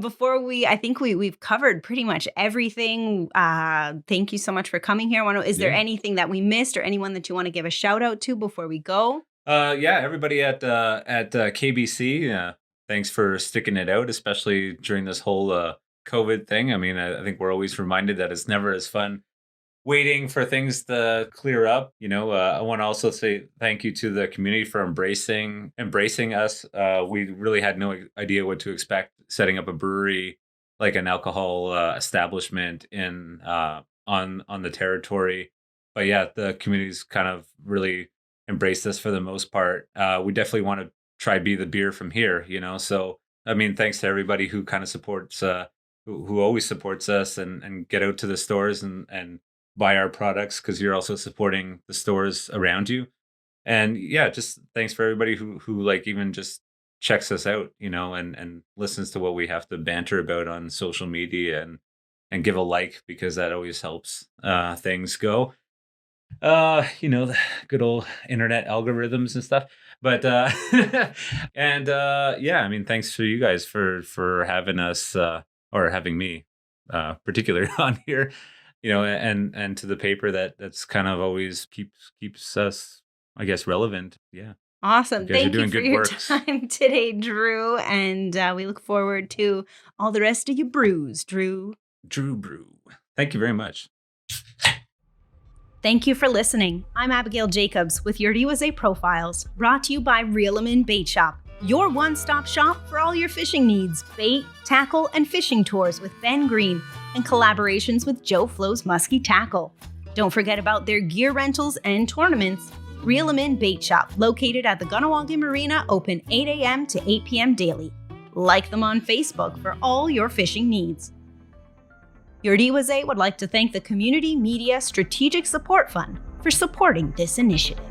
Before I think we've covered pretty much everything. Thank you so much for coming here. Is there anything that we missed or anyone that you want to give a shout out to before we go? Everybody at KBC. Thanks for sticking it out, especially during this whole COVID thing. I mean, I think we're always reminded that it's never as fun waiting for things to clear up. I want to also say thank you to the community for embracing us. We really had no idea what to expect setting up a brewery, an alcohol establishment in on the territory. But yeah, the community's kind of really embraced us for the most part. We definitely want to try be the beer from here, So I mean, thanks to everybody who kind of supports, who always supports us and get out to the stores and buy our products, because you're also supporting the stores around you. And yeah, just thanks for everybody who like even just checks us out, and listens to what we have to banter about on social media, and give a like, because that always helps things go. The good old internet algorithms and stuff. But and yeah, I mean, thanks for you guys for having us, or having me particularly on here, and to the paper that's kind of always keeps us, I guess, relevant. Yeah. Awesome. You guys are Thank you doing for good your works. time today, Drew. And we look forward to all the rest of your brews, Drew. Drew Brew. Thank you very much. Thank you for listening. I'm Abigail Jacobs with Iorì Wase Profiles, brought to you by Reelman Bait Shop, your one-stop shop for all your fishing needs, bait, tackle, and fishing tours with Ben Green, and collaborations with Joe Flo's Musky Tackle. Don't forget about their gear rentals and tournaments. Reelman Bait Shop, located at the Kahnawake Marina, open 8 a.m. to 8 p.m. daily. Like them on Facebook for all your fishing needs. Iorì Wase would like to thank the Community Media Strategic Support Fund for supporting this initiative.